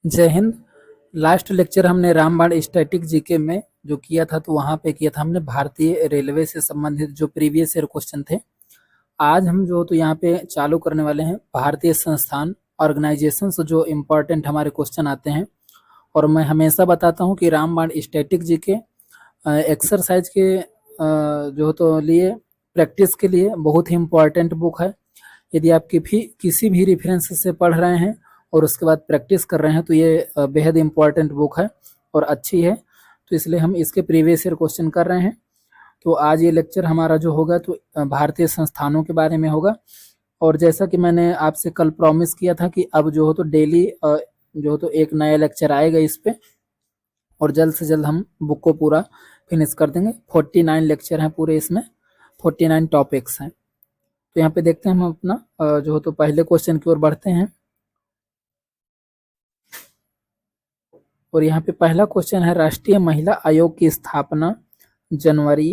जय Hind. Last lecture हमने रामबाण स्टैटिक जीके में जो किया था, तो वहाँ पे किया था हमने भारतीय रेलवे से संबंधित जो प्रीवियस ईयर क्वेश्चन थे। आज हम जो तो यहाँ पे चालू करने वाले हैं भारतीय संस्थान ऑर्गेनाइजेशन से जो इम्पोर्टेंट हमारे क्वेश्चन आते हैं। और मैं हमेशा बताता हूँ कि रामबाण स्टैटिक जीके एक्सरसाइज के जो तो लिए प्रैक्टिस के लिए बहुत ही इम्पोर्टेंट बुक है। यदि आप किसी भी रेफरेंस से पढ़ रहे हैं और उसके बाद प्रैक्टिस कर रहे हैं, तो ये बेहद इम्पोर्टेंट बुक है और अच्छी है। तो इसलिए हम इसके प्रीवियस ईयर क्वेश्चन कर रहे हैं। तो आज ये लेक्चर हमारा जो होगा तो भारतीय संस्थानों के बारे में होगा। और जैसा कि मैंने आपसे कल प्रॉमिस किया था कि अब जो हो तो डेली जो हो तो एक नया लेक्चर आएगा इस पे, और जल्द से जल्द हम बुक को पूरा फिनिश कर देंगे। 49 लेक्चर हैं पूरे, इसमें 49 टॉपिक्स हैं। तो यहाँ पे देखते हैं हम अपना जो हो तो पहले क्वेश्चन की ओर बढ़ते हैं। और यहाँ पे पहला क्वेश्चन है, राष्ट्रीय महिला आयोग की स्थापना जनवरी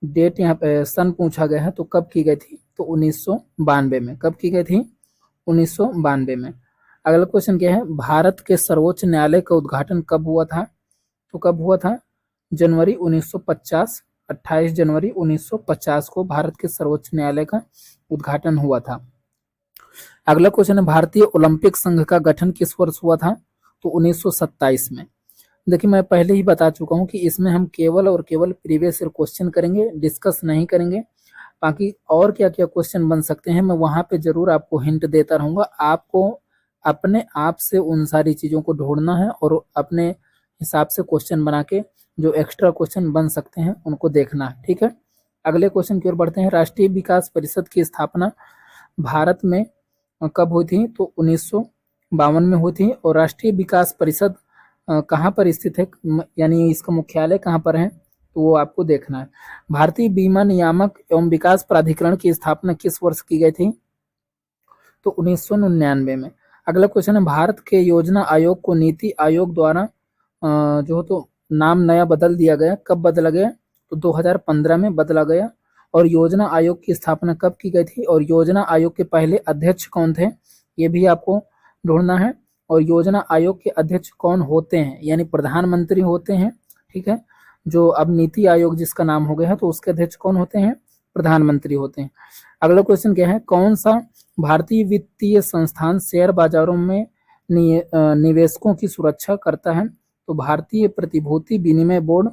डेट यहाँ पे सन पूछा गया है, तो कब की गई थी? तो 1992 में। कब की गई थी? 1992 में। अगला क्वेश्चन क्या है, भारत के सर्वोच्च न्यायालय का उद्घाटन कब हुआ था? तो कब हुआ था? जनवरी 1950, 28 जनवरी 1950 को भारत के सर्वोच्च न्यायालय का उद्घाटन हुआ था। अगला क्वेश्चन है, भारतीय ओलंपिक संघ का गठन किस वर्ष हुआ था? तो 1927 में। देखिए, मैं पहले ही बता चुका हूं कि इसमें हम केवल और केवल प्रीवियस ईयर क्वेश्चन करेंगे, डिस्कस नहीं करेंगे। बाकी और क्या क्या क्वेश्चन बन सकते हैं मैं वहां पे जरूर आपको हिंट देता रहूंगा। आपको अपने आप से उन सारी चीजों को ढूंढना है और अपने हिसाब से क्वेश्चन बना के जो एक्स्ट्रा क्वेश्चन बन सकते हैं उनको देखना है। ठीक है, अगले क्वेश्चन की ओर बढ़ते हैं। राष्ट्रीय विकास परिषद की स्थापना भारत में कब हुई थी? तो 1952 में हुई थी। और राष्ट्रीय विकास परिषद कहाँ पर स्थित है, यानी इसका मुख्यालय कहाँ पर है, तो वो आपको देखना है। भारतीय बीमा नियामक एवं विकास प्राधिकरण की स्थापना किस वर्ष की गई थी? तो 1999 में। अगला क्वेश्चन है, भारत के योजना आयोग को नीति आयोग द्वारा जो तो नाम नया बदल दिया गया। कब बदला गया? तो 2015 में बदला गया। और योजना आयोग की स्थापना कब की गई थी? और योजना आयोग के पहले अध्यक्ष कौन थे, ये भी आपको ढूंढना है। और योजना आयोग के अध्यक्ष कौन होते हैं, यानी प्रधानमंत्री होते हैं। ठीक है, जो अब नीति आयोग जिसका नाम हो गया है, तो उसके अध्यक्ष कौन होते हैं? प्रधानमंत्री होते हैं। अगला क्वेश्चन क्या है, कौन सा भारतीय वित्तीय संस्थान शेयर बाजारों में निवेशकों की सुरक्षा करता है? तो भारतीय प्रतिभूति विनिमय बोर्ड,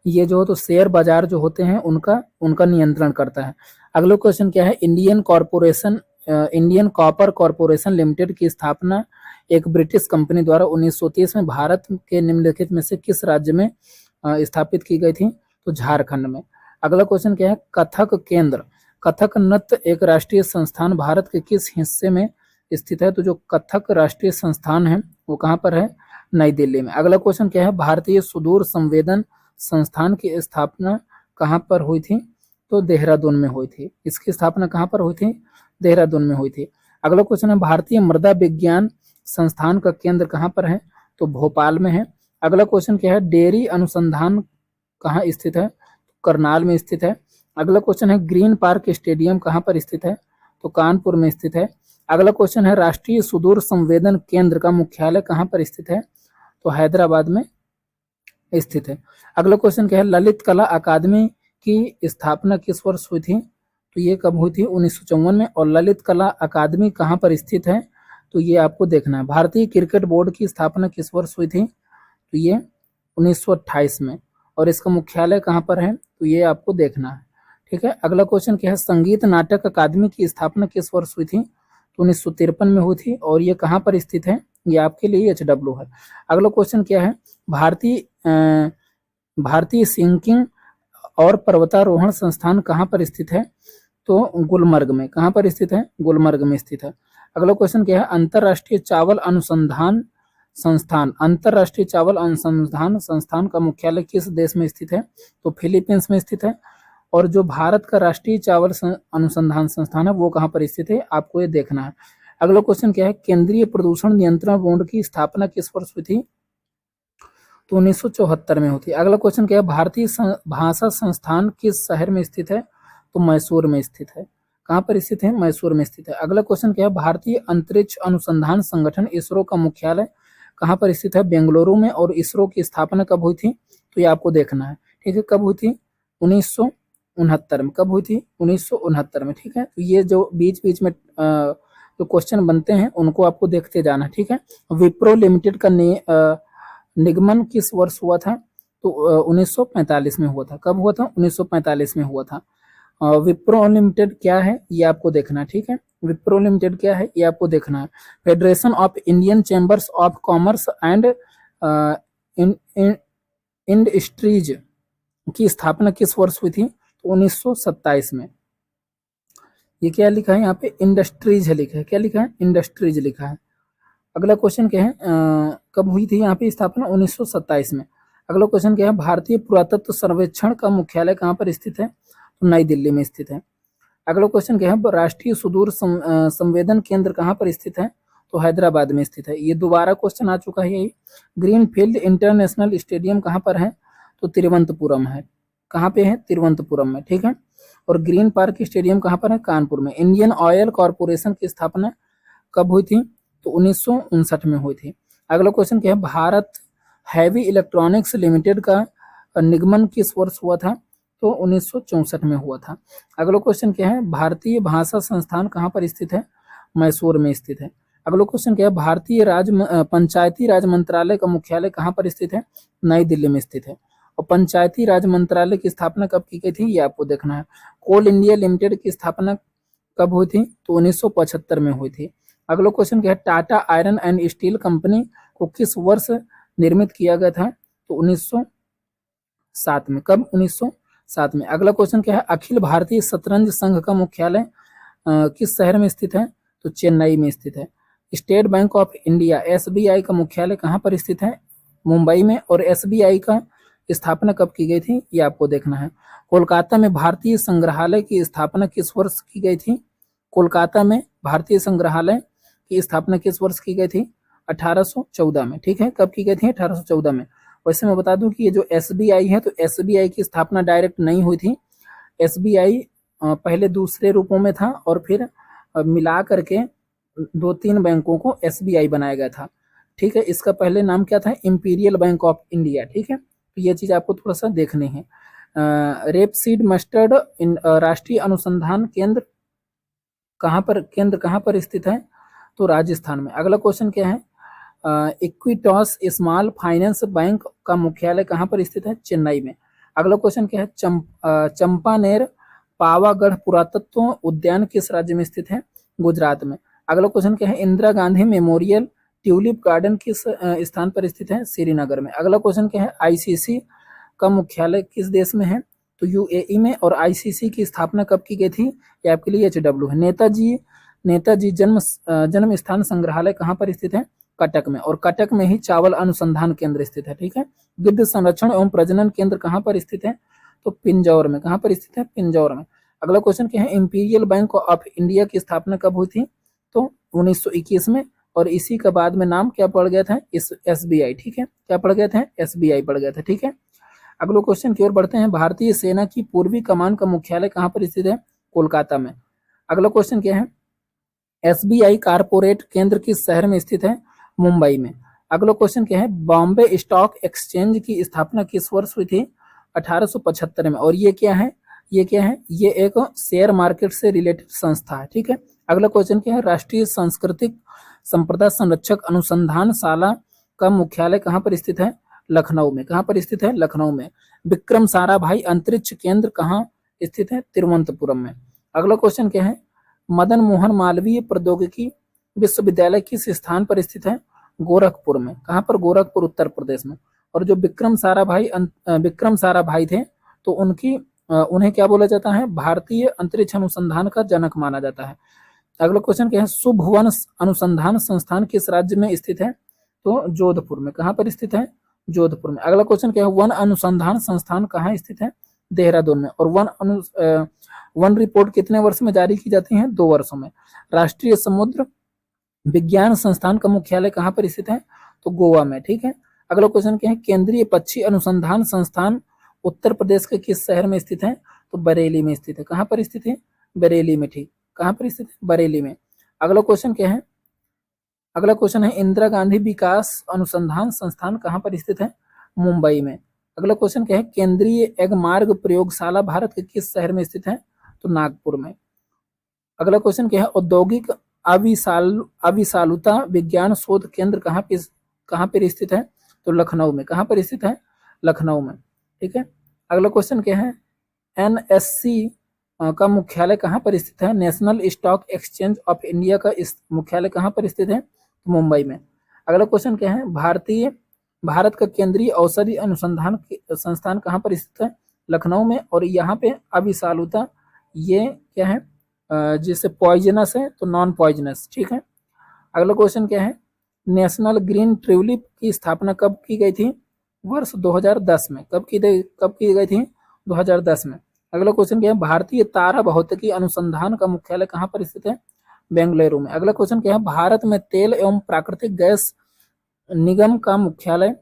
ये जो तो शेयर बाजार जो होते हैं उनका नियंत्रण करता है। अगला क्वेश्चन क्या है, इंडियन कॉपर कॉरपोरेशन लिमिटेड की स्थापना एक ब्रिटिश कंपनी द्वारा 1930 में भारत के निम्नलिखित में से किस राज्य में स्थापित की गई थी? तो झारखंड में। अगला क्वेश्चन क्या है, कथक नृत्य एक राष्ट्रीय संस्थान भारत के किस हिस्से में स्थित है? तो जो कथक राष्ट्रीय संस्थान है वो कहाँ पर है? नई दिल्ली में। अगला क्वेश्चन क्या है, भारतीय सुदूर संवेदन संस्थान की स्थापना कहाँ पर हुई थी? तो देहरादून में हुई थी। इसकी स्थापना कहाँ पर हुई थी? देहरादून में हुई थी। अगला क्वेश्चन है, भारतीय मृदा विज्ञान संस्थान का केंद्र कहाँ पर है? तो भोपाल में है। अगला क्वेश्चन क्या है, डेयरी अनुसंधान कहाँ स्थित है? करनाल में स्थित है। अगला क्वेश्चन है, ग्रीन पार्क स्टेडियम कहाँ पर स्थित है? तो कानपुर में स्थित है। अगला क्वेश्चन है, राष्ट्रीय सुदूर संवेदन केंद्र का मुख्यालय कहाँ पर स्थित है? तो हैदराबाद में स्थित है। अगला क्वेश्चन क्या है, ललित कला अकादमी की स्थापना किस वर्ष हुई थी? तो ये कब हुई थी? 1954 में। और ललित कला अकादमी कहाँ पर स्थित है? तो ये आपको देखना है। भारतीय क्रिकेट बोर्ड की स्थापना किस वर्ष हुई थी? तो ये 1928 में। और इसका मुख्यालय कहाँ पर है? तो ये आपको देखना है। ठीक है, अगला क्वेश्चन क्या है, संगीत नाटक अकादमी की स्थापना किस वर्ष हुई थी? तो 1953 में हुई थी। और ये कहाँ पर स्थित है? ये आपके लिए HW है। अगला क्वेश्चन क्या है, भारतीय सिंकिंग और पर्वतारोहण संस्थान कहाँ पर स्थित है? तो गुलमर्ग में। कहाँ पर स्थित है? गुलमर्ग में स्थित है। अगला क्वेश्चन क्या है, अंतरराष्ट्रीय चावल अनुसंधान संस्थान का मुख्यालय किस देश में स्थित है? तो फिलीपींस में स्थित है। और जो भारत का राष्ट्रीय चावल अनुसंधान संस्थान है वो कहाँ पर स्थित है? आपको ये देखना है। अगला क्वेश्चन क्या है, केंद्रीय प्रदूषण नियंत्रण बोर्ड की स्थापना किस वर्ष हुई थी? तो 1974 में होती है। अगला क्वेश्चन क्या है, भारतीय भाषा संस्थान किस शहर में स्थित है? तो मैसूर में स्थित है। कहाँ पर स्थित है? मैसूर में स्थित है। अगला क्वेश्चन क्या है? भारतीय अंतरिक्ष अनुसंधान संगठन इसरो का मुख्यालय कहाँ पर स्थित है? बेंगलुरु में। और इसरो की स्थापना कब हुई थी? तो ये आपको देखना है, ठीक है। कब हुई थी? 1969 में। कब हुई थी? 1969 में, ठीक है। तो ये जो बीच बीच में जो क्वेश्चन बनते हैं उनको आपको देखते जाना, ठीक है। विप्रो लिमिटेड का निगमन किस वर्ष हुआ था? तो 1945 में हुआ था। कब हुआ था? 1945 में हुआ था। विप्रो लिमिटेड क्या है ये आपको देखना है, ठीक है। विप्रो लिमिटेड क्या है ये आपको देखना है। Federation of Indian chambers of commerce and industries की स्थापना किस वर्ष हुई थी? तो 1927 में। ये क्या लिखा है यहाँ पे? इंडस्ट्रीज है लिखा है। क्या लिखा है? इंडस्ट्रीज लिखा है। अगला क्वेश्चन क्या है? कब हुई थी यहाँ पे स्थापना? 1927 में। अगला क्वेश्चन क्या है? भारतीय पुरातत्व सर्वेक्षण का मुख्यालय कहाँ पर स्थित है? तो नई दिल्ली में स्थित है। अगला क्वेश्चन क्या है? राष्ट्रीय सुदूर संवेदन केंद्र कहाँ पर स्थित है? तो हैदराबाद में स्थित है। ये दोबारा क्वेश्चन आ चुका है यही। ग्रीनफील्ड इंटरनेशनल स्टेडियम कहाँ पर है? तो तिरुवनंतपुरम है। कहाँ पे है? तिरुवनंतपुरम में, ठीक है। और ग्रीन पार्क स्टेडियम कहाँ पर है? कानपुर में। इंडियन ऑयल कॉर्पोरेशन की स्थापना कब हुई थी? तो 1959 में हुई थी। अगला क्वेश्चन क्या है? भारत हैवी इलेक्ट्रॉनिक्स लिमिटेड का निगमन किस वर्ष हुआ था? तो 1964 में हुआ था। अगला क्वेश्चन क्या है? भारतीय भाषा संस्थान कहाँ पर स्थित है? मैसूर में स्थित है। अगला क्वेश्चन क्या है? भारतीय पंचायती राज मंत्रालय का मुख्यालय कहाँ पर स्थित है? नई दिल्ली में स्थित है। और पंचायती राज मंत्रालय की स्थापना कब की गई थी ये आपको देखना है। कोल इंडिया लिमिटेड की स्थापना कब हुई थी? तो 1975 में हुई थी। अगला क्वेश्चन क्या है? Tata iron and steel company को किस वर्ष निर्मित किया गया था? तो 1907 में। कब? 1907 में। अगला क्वेश्चन क्या है? अखिल भारतीय शतरंज संघ का मुख्यालय किस शहर में स्थित है? तो चेन्नई में स्थित है। State bank of India SBI का मुख्यालय कहाँ पर स्थित है? मुंबई में। और एसबीआई का स्थापना कब की गई थी ये आपको देखना है। कोलकाता में भारतीय संग्रहालय की स्थापना किस वर्ष की गई थी? कोलकाता में भारतीय संग्रहालय की स्थापना किस वर्ष की गई थी? 1814 में, ठीक है। कब की गई थी? 1814 में। वैसे मैं बता दूं कि ये जो एसबीआई है तो एसबीआई की स्थापना डायरेक्ट नहीं हुई थी। एसबीआई पहले दूसरे रूपों में था और फिर मिला करके 2-3 बैंकों को एसबीआई बनाया गया था, ठीक है। इसका पहले नाम क्या था? इंपीरियल बैंक ऑफ इंडिया, ठीक है। तो ये चीज आपको थोड़ा सा देखनी है। रेपसीड मस्टर्ड राष्ट्रीय अनुसंधान केंद्र कहाँ पर स्थित है? तो राजस्थान में। अगला क्वेश्चन क्या है? इक्विटॉस स्मॉल फाइनेंस बैंक का मुख्यालय कहाँ पर स्थित है? चेन्नई में। अगला क्वेश्चन क्या है? चंपानेर पावागढ़ पुरातत्व उद्यान किस राज्य में स्थित है? गुजरात में। अगला क्वेश्चन क्या है? Indira Gandhi memorial tulip garden किस स्थान पर स्थित है? श्रीनगर में। अगला क्वेश्चन क्या है? आईसीसी का मुख्यालय किस देश में है? तो यूएई में। और आईसीसी की स्थापना कब की गई थी? ये आपके लिए एचडब्ल्यू है। नेताजी जन्म स्थान संग्रहालय कहाँ पर स्थित है? कटक में। और कटक में ही चावल अनुसंधान केंद्र स्थित है, ठीक है। गिद्ध संरक्षण एवं प्रजनन केंद्र कहाँ पर स्थित है? तो पिंजौर में। कहाँ पर स्थित है? पिंजौर में। अगला क्वेश्चन क्या है? इंपीरियल बैंक ऑफ इंडिया की स्थापना कब हुई थी? तो 1921 में। और इसी का बाद में नाम क्या पड़ गया था? एसबीआई, ठीक है। क्या पड़ गया था? एसबीआई पड़ गया था, ठीक है। अगले क्वेश्चन की ओर बढ़ते हैं। भारतीय सेना की पूर्वी कमान का मुख्यालय कहाँ पर स्थित है? कोलकाता में। अगला क्वेश्चन क्या है? एसबीआई कारपोरेट केंद्र किस शहर में स्थित है? मुंबई में। अगला क्वेश्चन क्या है? बॉम्बे स्टॉक एक्सचेंज की स्थापना किस वर्ष हुई थी? 1875 में। और ये क्या है? ये एक शेयर मार्केट से रिलेटेड संस्था है, ठीक है। अगला क्वेश्चन क्या है? राष्ट्रीय सांस्कृतिक संपदा संरक्षक अनुसंधान शाला का मुख्यालय कहाँ पर स्थित है? लखनऊ में। कहाँ पर स्थित है? लखनऊ में। विक्रम साराभाई अंतरिक्ष केंद्र कहाँ स्थित है? तिरुवनंतपुरम में। अगला क्वेश्चन क्या है? मदन मोहन मालवीय प्रौद्योगिकी विश्वविद्यालय किस स्थान पर स्थित है? गोरखपुर में। कहाँ पर? गोरखपुर, उत्तर प्रदेश में। और जो विक्रम साराभाई थे तो उन्हें क्या बोला जाता है? भारतीय अंतरिक्ष अनुसंधान का जनक माना जाता है। अगला क्वेश्चन क्या है? शुभवन अनुसंधान संस्थान किस राज्य में स्थित है? तो जोधपुर में। कहाँ पर स्थित है? जोधपुर में। अगला क्वेश्चन क्या है? वन अनुसंधान संस्थान कहाँ स्थित है? देहरादून में। और वन रिपोर्ट कितने वर्ष में जारी की जाती है? 2 वर्षों में। राष्ट्रीय समुद्र विज्ञान संस्थान का मुख्यालय कहाँ पर स्थित है? तो गोवा में, ठीक है। अगला क्वेश्चन क्या है? केंद्रीय पक्षी अनुसंधान संस्थान उत्तर प्रदेश के किस शहर में स्थित है? तो बरेली में स्थित है। कहाँ पर स्थित है? बरेली में, ठीक। कहाँ पर स्थित है? बरेली में। अगला क्वेश्चन क्या है? अगला क्वेश्चन है इंदिरा गांधी विकास अनुसंधान संस्थान कहाँ पर स्थित है? मुंबई में। अगला क्वेश्चन क्या है? केंद्रीय एगमार्ग प्रयोगशाला भारत के किस शहर में स्थित है? तो नागपुर में। अगला क्वेश्चन क्या है? औद्योगिक अविशालुता विज्ञान शोध केंद्र कहाँ पर स्थित है? तो लखनऊ में। कहाँ पर स्थित है? लखनऊ में। ठीक है। अगला क्वेश्चन क्या है? एनएससी का मुख्यालय कहाँ पर स्थित है? National stock exchange of India का मुख्यालय कहाँ पर स्थित है? तो मुंबई में। अगला क्वेश्चन क्या है? भारत का केंद्रीय औषधि अनुसंधान संस्थान कहाँ पर स्थित है? लखनऊ में। और यहाँ पे अविशालुता ये क्या है? जिससे पॉइजनस है तो नॉन पॉइजनस। ठीक है। अगला क्वेश्चन क्या है? नेशनल ग्रीन ट्यूलिप की स्थापना कब की गई थी? वर्ष 2010 में। कब की गई थी? 2010 में। अगला क्वेश्चन क्या है? भारतीय तारा भौतिकी अनुसंधान का मुख्यालय कहाँ पर स्थित है? बेंगलुरु में। अगला क्वेश्चन क्या है? भारत में तेल एवं प्राकृतिक गैस निगम का मुख्यालय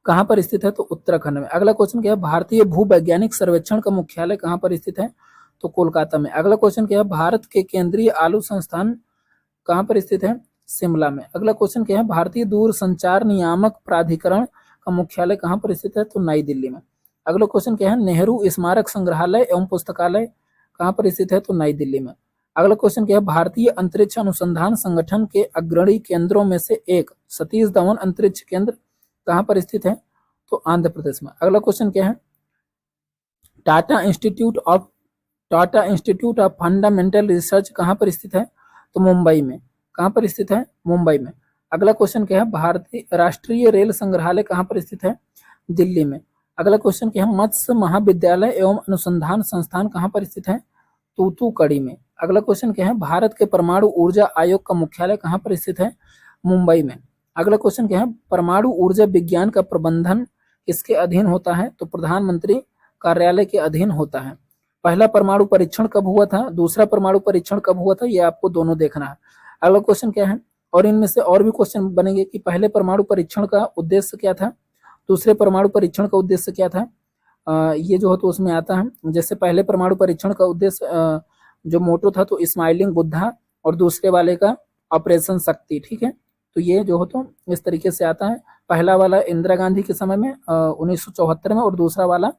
कहाँ पर स्थित है? तो उत्तराखंड में। अगला क्वेश्चन क्या है? भारतीय भूवैज्ञानिक सर्वेक्षण का मुख्यालय कहाँ पर स्थित है? तो कोलकाता में। अगला क्वेश्चन क्या है? भारत के केंद्रीय आलू संस्थान कहाँ पर स्थित है? शिमला में। अगला क्वेश्चन क्या है? भारतीय दूरसंचार नियामक प्राधिकरण का मुख्यालय कहाँ पर स्थित है? तो नई दिल्ली में। अगला क्वेश्चन क्या है? नेहरू स्मारक संग्रहालय एवं पुस्तकालय कहाँ पर स्थित है? तो नई दिल्ली में। अगला क्वेश्चन क्या है? भारतीय अंतरिक्ष अनुसंधान संगठन के अग्रणी केंद्रों में से एक सतीश धवन अंतरिक्ष केंद्र कहाँ पर स्थित है? तो आंध्र प्रदेश में। अगला क्वेश्चन क्या है? Tata institute of fundamental research कहाँ पर स्थित है? तो मुंबई में। कहाँ पर स्थित है? मुंबई में। अगला क्वेश्चन क्या है? भारतीय राष्ट्रीय रेल संग्रहालय कहाँ पर स्थित है? दिल्ली में। अगला क्वेश्चन क्या है? मत्स्य महाविद्यालय एवं अनुसंधान संस्थान कहाँ पर स्थित है? तूतुकुड़ी में। अगला क्वेश्चन क्या है? भारत के परमाणु ऊर्जा आयोग का मुख्यालय कहाँ पर स्थित है? मुंबई में। अगला क्वेश्चन क्या है? परमाणु ऊर्जा विज्ञान का प्रबंधन किसके अधीन होता है? तो प्रधानमंत्री कार्यालय के अधीन होता है। पहला परमाणु परीक्षण कब हुआ था? दूसरा परमाणु परीक्षण कब हुआ था? ये आपको दोनों देखना है। अगला क्वेश्चन क्या है? और इनमें से और भी क्वेश्चन बनेंगे कि पहले परमाणु परीक्षण का उद्देश्य क्या था, दूसरे परमाणु परीक्षण का उद्देश्य क्या था। ये जो है तो उसमें आता है। जैसे पहले परमाणु परीक्षण का उद्देश्य जो मोटो था तो स्माइलिंग बुद्धा, और दूसरे वाले का ऑपरेशन शक्ति। ठीक है। तो ये जो हो तो इस तरीके से आता है। पहला वाला इंदिरा गांधी के समय में 1974 में, और दूसरा वाला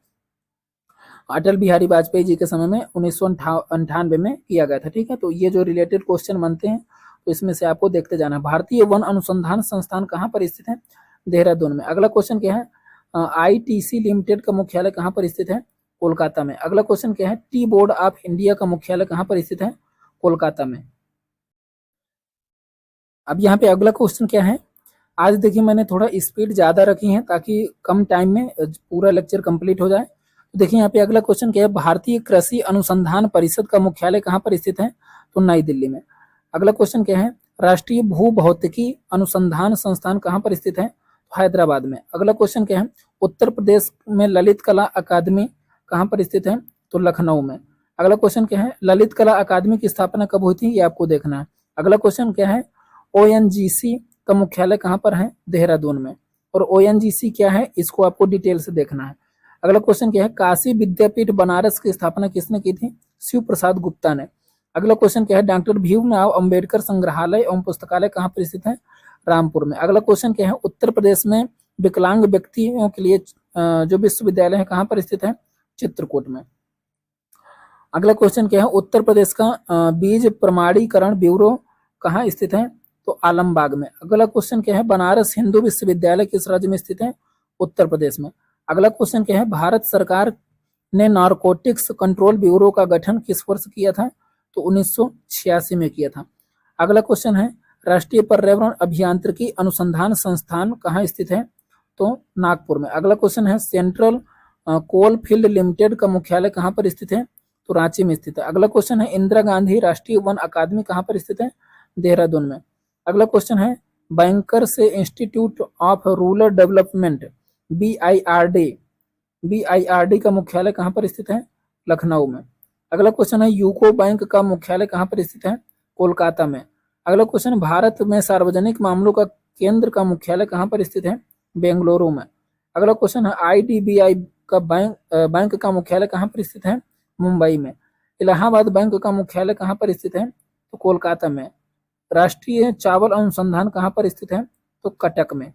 अटल बिहारी वाजपेयी जी के समय में 1998 में किया गया था। ठीक है। तो ये जो रिलेटेड क्वेश्चन बनते हैं तो इसमें से आपको देखते जाना है। भारतीय वन अनुसंधान संस्थान कहाँ पर स्थित है? देहरादून में। अगला क्वेश्चन क्या है? आईटीसी लिमिटेड का मुख्यालय कहाँ पर स्थित है? कोलकाता में। अगला क्वेश्चन क्या है? टी बोर्ड ऑफ इंडिया का मुख्यालय कहाँ पर स्थित है? कोलकाता में। अब यहाँ पे अगला क्वेश्चन क्या है? आज देखिए मैंने थोड़ा स्पीड ज्यादा रखी है ताकि कम टाइम में पूरा लेक्चर कंप्लीट हो जाए। तो देखिए यहाँ पे अगला क्वेश्चन क्या है? भारतीय कृषि अनुसंधान परिषद का मुख्यालय कहाँ पर स्थित है? तो नई दिल्ली में। अगला क्वेश्चन क्या है? राष्ट्रीय भूभौतिकी अनुसंधान संस्थान कहाँ पर स्थित है? तो हैदराबाद में। अगला क्वेश्चन क्या है? उत्तर प्रदेश में ललित कला अकादमी कहाँ पर स्थित है? तो लखनऊ में। अगला क्वेश्चन क्या है? ललित कला अकादमी की स्थापना कब हुई थी? ये आपको देखना है। अगला क्वेश्चन क्या है? ओएनजीसी का मुख्यालय कहाँ पर है? देहरादून में। और ओएनजीसी क्या है इसको आपको डिटेल से देखना है। अगला क्वेश्चन क्या है? काशी विद्यापीठ बनारस की स्थापना किसने की थी? शिव प्रसाद गुप्ता ने। अगला क्वेश्चन क्या है? डॉक्टर भीमराव अंबेडकर संग्रहालय एवं पुस्तकालय कहाँ पर स्थित है? रामपुर में। अगला क्वेश्चन क्या है? उत्तर प्रदेश में विकलांग व्यक्तियों के लिए जो विश्वविद्यालय है कहाँ पर स्थित है? चित्रकूट में। अगला क्वेश्चन क्या है? उत्तर प्रदेश का बीज प्रमाणीकरण ब्यूरो कहाँ स्थित है? तो आलमबाग में। अगला क्वेश्चन क्या है? बनारस हिंदू विश्वविद्यालय किस राज्य में स्थित है? उत्तर प्रदेश में। अगला क्वेश्चन क्या है? भारत सरकार ने नारकोटिक्स कंट्रोल ब्यूरो का गठन किस वर्ष किया था? तो 1986 में किया था। अगला क्वेश्चन है राष्ट्रीय पर्यावरण अभियांत्रिकी अनुसंधान संस्थान कहाँ स्थित है? तो नागपुर में। अगला क्वेश्चन है सेंट्रल कोल फील्ड लिमिटेड का मुख्यालय कहाँ पर स्थित है? तो रांची में स्थित है। अगला क्वेश्चन है इंदिरा गांधी राष्ट्रीय वन अकादमी कहाँ पर स्थित है? देहरादून में। अगला क्वेश्चन है बैंकर से institute of rural development BIRD का मुख्यालय कहाँ पर स्थित है? लखनऊ में। अगला क्वेश्चन है यूको बैंक का मुख्यालय कहाँ पर स्थित है? कोलकाता में। अगला क्वेश्चन भारत में सार्वजनिक मामलों का केंद्र का मुख्यालय कहाँ पर स्थित है? बेंगलुरु में। अगला क्वेश्चन है IDBI का बैंक का मुख्यालय कहाँ पर स्थित है? मुंबई में। इलाहाबाद बैंक का मुख्यालय कहाँ पर स्थित है? तो कोलकाता में। राष्ट्रीय चावल अनुसंधान कहाँ पर स्थित है? तो कटक में।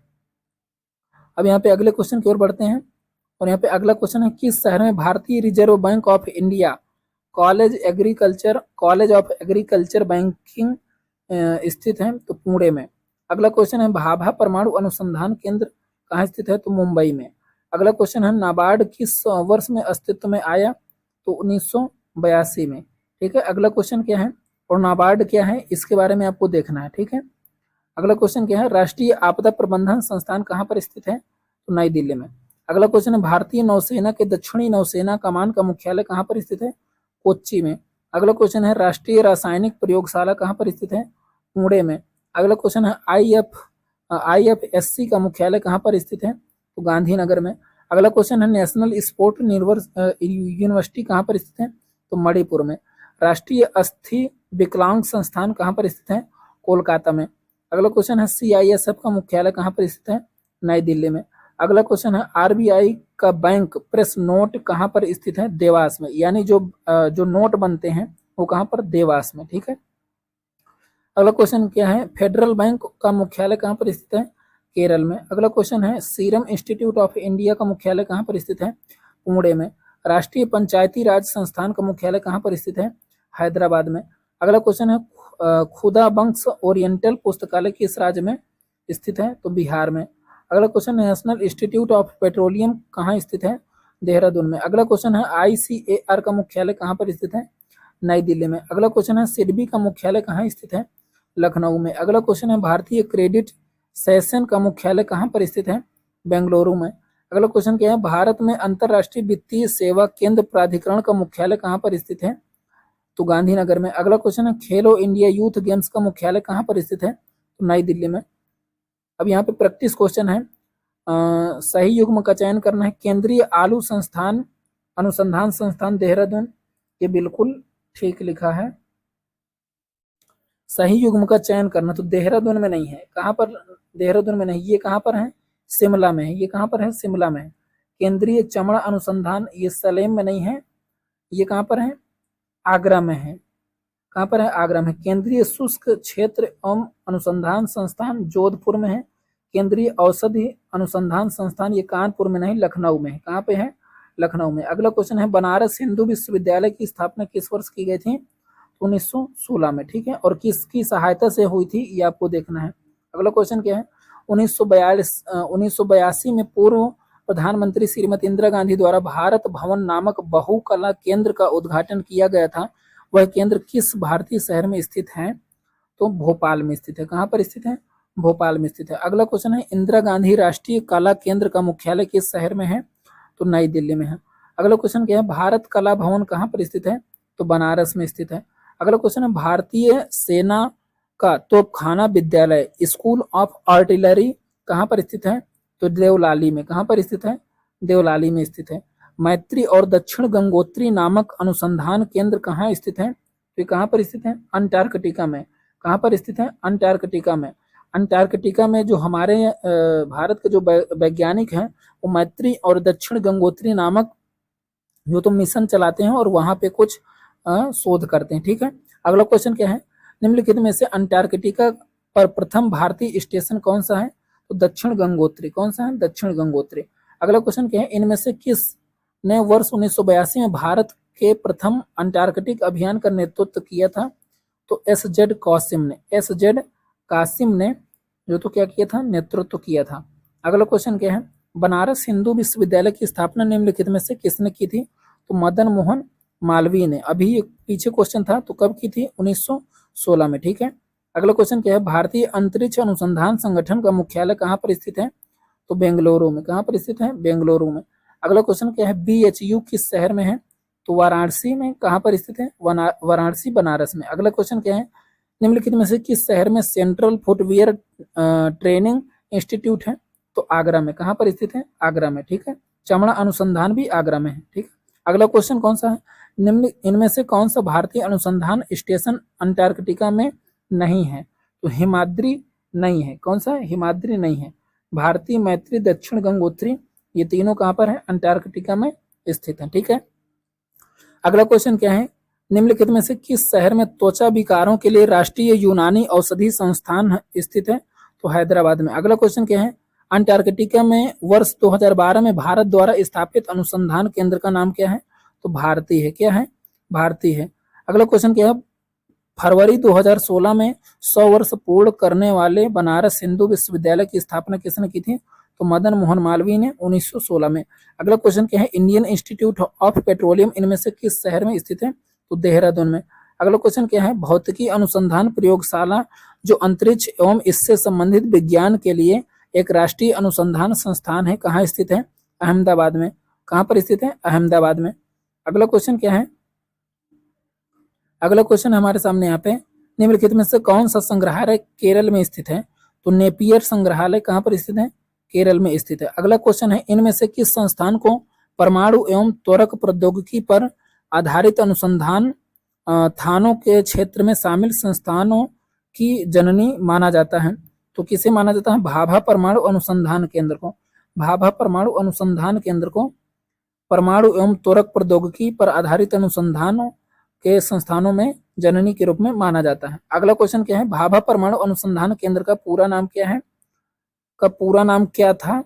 अब यहाँ पे अगले क्वेश्चन की ओर बढ़ते हैं और यहाँ पे अगला क्वेश्चन है, किस शहर में भारतीय reserve bank of India college of agriculture banking स्थित है? तो पुणे में। अगला क्वेश्चन है, भाभा परमाणु अनुसंधान केंद्र कहाँ स्थित है? तो मुंबई में। अगला क्वेश्चन है, नाबार्ड किस वर्ष में अस्तित्व में आया? तो 1982 में। ठीक है। अगला क्वेश्चन क्या है और नाबार्ड क्या है, इसके बारे में आपको देखना है। ठीक है। अगला क्वेश्चन क्या है, राष्ट्रीय आपदा प्रबंधन संस्थान कहाँ पर स्थित है? तो नई दिल्ली में। अगला क्वेश्चन है, भारतीय नौसेना के दक्षिणी नौसेना कमान का मुख्यालय कहाँ पर स्थित है? कोच्चि में। अगला क्वेश्चन है, राष्ट्रीय रासायनिक प्रयोगशाला कहाँ पर स्थित है? पुणे में। अगला क्वेश्चन है, IFSC का मुख्यालय कहाँ पर स्थित है? तो गांधीनगर में। अगला क्वेश्चन है, नेशनल स्पोर्ट यूनिवर्सिटी कहाँ पर स्थित है? तो मणिपुर में। राष्ट्रीय अस्थि विकलांग संस्थान कहाँ पर स्थित है? कोलकाता में। अगला क्वेश्चन है, CISF का मुख्यालय कहाँ पर स्थित है? नई दिल्ली में। अगला क्वेश्चन है, RBI का बैंक प्रेस नोट कहाँ पर स्थित है? देवास में। यानी जो नोट बनते हैं वो कहाँ पर? देवास में। ठीक है। अगला क्वेश्चन क्या है, फेडरल बैंक का मुख्यालय कहाँ पर स्थित है? केरल में। अगला क्वेश्चन है, सीरम इंस्टीट्यूट ऑफ इंडिया का मुख्यालय कहाँ पर स्थित है? पुणे में। राष्ट्रीय पंचायती राज संस्थान का मुख्यालय कहाँ पर स्थित है? हैदराबाद में। अगला क्वेश्चन है, खुदा बंक्स ओरिएंटल पुस्तकालय किस राज्य में स्थित है? तो बिहार में। अगला question, national institute of petroleum कहाँ स्थित है? देहरादून में। अगला क्वेश्चन है, ICAR का मुख्यालय कहाँ पर स्थित है? नई दिल्ली में। अगला क्वेश्चन है, सिडबी का मुख्यालय कहाँ स्थित है? लखनऊ में। अगला क्वेश्चन है, भारतीय क्रेडिट सेशन का मुख्यालय कहाँ पर स्थित है? बेंगलुरु में। अगला क्वेश्चन क्या है, भारत में अंतरराष्ट्रीय वित्तीय सेवा केंद्र प्राधिकरण का मुख्यालय कहाँ पर स्थित है? तो गांधीनगर में। अगला क्वेश्चन है, खेलो इंडिया यूथ गेम्स का मुख्यालय कहाँ पर स्थित है? तो नई दिल्ली में। अब यहाँ पे प्रैक्टिस क्वेश्चन है, सही युग्म का चयन करना है। केंद्रीय आलू अनुसंधान संस्थान देहरादून, ये बिल्कुल ठीक लिखा है। सही युग्म का चयन करना, तो देहरादून में नहीं है। कहाँ पर? देहरादून में नहीं, ये कहाँ पर है? शिमला में है। ये कहाँ पर है? शिमला में है। केंद्रीय चमड़ा अनुसंधान, ये सलेम में नहीं है। ये कहाँ पर है? आगरा में है। कहाँ पर है? आगरा में। केंद्रीय शुष्क क्षेत्र एवं अनुसंधान संस्थान जोधपुर में है। केंद्रीय औषधि अनुसंधान संस्थान, ये कानपुर में नहीं, लखनऊ में है। कहाँ पे है? लखनऊ में। अगला क्वेश्चन है, बनारस हिंदू विश्वविद्यालय की स्थापना किस वर्ष की गई थी? 1916 में। ठीक है। और किसकी सहायता से हुई थी, ये आपको देखना है। अगला क्वेश्चन क्या है, 1982 में पूर्व प्रधानमंत्री श्रीमती इंदिरा गांधी द्वारा भारत भवन नामक बहुकला केंद्र का उद्घाटन किया गया था। वह केंद्र किस भारतीय शहर में स्थित है? तो भोपाल में स्थित है। कहाँ पर स्थित है? भोपाल में स्थित है। अगला क्वेश्चन है, इंदिरा गांधी राष्ट्रीय कला केंद्र का मुख्यालय किस शहर में है? तो नई दिल्ली में है। अगला क्वेश्चन क्या है, भारत कला भवन कहाँ पर स्थित है? तो बनारस में स्थित है। अगला क्वेश्चन है, भारतीय सेना का तोपखाना विद्यालय स्कूल ऑफ आर्टिलरी कहाँ पर स्थित है? तो देवलाली में। कहाँ पर स्थित है? देवलाली में स्थित है। मैत्री और दक्षिण गंगोत्री नामक अनुसंधान केंद्र कहाँ स्थित है? तो ये कहाँ पर स्थित है? अंटार्कटिका में। कहाँ पर स्थित है? अंटार्कटिका में। अंटार्कटिका में जो हमारे भारत के जो वैज्ञानिक हैं, वो मैत्री और दक्षिण गंगोत्री नामक जो तो मिशन चलाते हैं और वहां पे कुछ शोध करते हैं। ठीक है। अगला क्वेश्चन क्या है, निम्नलिखित में से अंटार्कटिका पर प्रथम भारतीय स्टेशन कौन सा है? तो दक्षिण गंगोत्री। कौन सा है? दक्षिण गंगोत्री। अगला क्वेश्चन क्या है, इनमें से किस ने वर्ष 1982 में भारत के प्रथम अंटार्कटिक अभियान का नेतृत्व किया था? तो एस जेड कासिम ने जो तो क्या किया था? नेतृत्व किया था। अगला क्वेश्चन क्या है, बनारस हिंदू विश्वविद्यालय की स्थापना निम्नलिखित में से किसने की थी? तो मदन मोहन मालवीय ने। अभी एक पीछे क्वेश्चन था, तो कब की थी? 1916 में। ठीक है। अगला क्वेश्चन क्या है, भारतीय अंतरिक्ष अनुसंधान संगठन का मुख्यालय कहाँ पर स्थित है? तो बेंगलुरु में। कहाँ पर स्थित है? बेंगलुरु में। अगला क्वेश्चन क्या है, BHU किस शहर में है? तो वाराणसी में। कहाँ पर स्थित है? वाराणसी बनारस में। अगला क्वेश्चन क्या है, निम्नलिखित में से किस शहर में सेंट्रल फुटवियर ट्रेनिंग इंस्टीट्यूट है? तो आगरा में। कहाँ पर स्थित है? आगरा में। ठीक है। चमड़ा अनुसंधान भी आगरा में है। ठीक है। अगला क्वेश्चन कौन सा है, निम्न इनमें से कौन सा भारतीय अनुसंधान स्टेशन अंटार्कटिका में नहीं है? तो हिमाद्री नहीं है। कौन सा? हिमाद्री नहीं है। भारतीय, मैत्री, दक्षिण गंगोत्री, ये तीनों कहाँ पर है? अंटार्कटिका में स्थित है। ठीक है। अगला क्वेश्चन क्या है, निम्नलिखित में से किस शहर में त्वचा विकारों के लिए राष्ट्रीय यूनानी औषधि संस्थान स्थित है? तो हैदराबाद में। अगला क्वेश्चन क्या है? अंटार्कटिका में वर्ष 2012 में भारत द्वारा स्थापित अनुसंधान केंद्र का नाम क्या है? तो भारती है। क्या है? भारती है। अगला क्वेश्चन क्या है? फरवरी 2016 में 100 वर्ष पूर्ण करने वाले बनारस हिंदू विश्वविद्यालय की स्थापना किसने की थी? तो मदन मोहन मालवीय ने 1916 में। अगला क्वेश्चन क्या है? इंडियन इंस्टीट्यूट ऑफ पेट्रोलियम इनमें से किस शहर में स्थित है? तो देहरादून में। अगला क्वेश्चन क्या है? भौतिकी अनुसंधान प्रयोगशाला जो अंतरिक्ष एवं इससे संबंधित विज्ञान के लिए एक राष्ट्रीय अनुसंधान संस्थान है, कहाँ स्थित है? अहमदाबाद में। कहाँ पर स्थित है? अहमदाबाद में। अगला क्वेश्चन क्या है? अगला क्वेश्चन हमारे सामने यहाँ पे, निम्नलिखित में से कौन सा संग्रहालय केरल में स्थित है? तो नेपियर संग्रहालय कहाँ पर स्थित है? केरल में स्थित है। अगला क्वेश्चन है, इनमें से किस संस्थान को परमाणु एवं त्वरक प्रौद्योगिकी पर आधारित अनुसंधान थानों के क्षेत्र में शामिल संस्थानों की जननी माना जाता है? तो किसे माना जाता है? भाभा परमाणु अनुसंधान केंद्र को। भाभा परमाणु अनुसंधान केंद्र को परमाणु एवं त्वरक प्रौद्योगिकी पर आधारित अनुसंधानों के संस्थानों में जननी के रूप में माना जाता है। अगला क्वेश्चन क्या है? भाभा परमाणु अनुसंधान केंद्र का पूरा नाम क्या है? का पूरा नाम क्या था?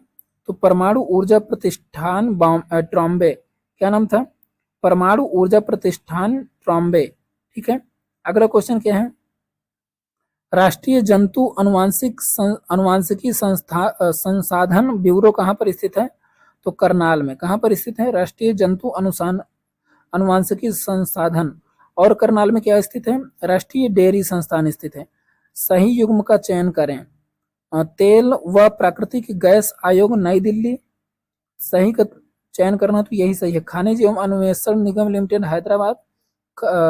तो परमाणु ऊर्जा प्रतिष्ठान ट्रॉम्बे। क्या नाम था? परमाणु ऊर्जा प्रतिष्ठान ट्रॉम्बे। ठीक है। अगला क्वेश्चन क्या है? राष्ट्रीय जंतु अनुवांशिकी संसाधन ब्यूरो कहाँ पर स्थित है? तो करनाल में। कहाँ पर स्थित है? राष्ट्रीय जंतु अनुवांशिकी संसाधन। और करनाल में क्या स्थित है? राष्ट्रीय डेयरी संस्थान स्थित है। सही युग्म का चयन करें। तेल व प्राकृतिक गैस आयोग नई दिल्ली, सही का चयन करना तो यही सही है। खनिज एवं अन्वेषण निगम लिमिटेड हैदराबाद,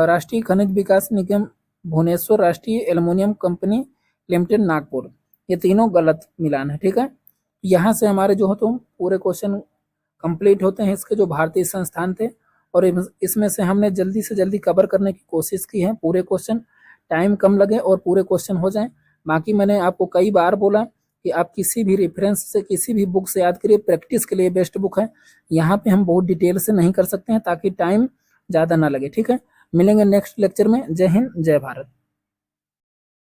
राष्ट्रीय खनिज विकास निगम भुवनेश्वर, राष्ट्रीय एल्युमिनियम कंपनी लिमिटेड नागपुर। ये तीनों गलत मिलान है। ठीक है। यहाँ से हमारे जो हो तो पूरे क्वेश्चन कंप्लीट होते हैं इसके जो भारतीय संस्थान थे, और इसमें से हमने जल्दी से जल्दी कवर करने की कोशिश की है। पूरे क्वेश्चन टाइम कम लगे और पूरे क्वेश्चन हो जाएं। बाकी मैंने आपको कई बार बोला कि आप किसी भी रेफरेंस से किसी भी बुक से याद करिए, प्रैक्टिस के लिए बेस्ट बुक है। यहाँ पे हम बहुत डिटेल से नहीं कर सकते हैं ताकि टाइम ज़्यादा ना लगे। ठीक है। मिलेंगे नेक्स्ट लेक्चर में। जय हिंद, जय भारत।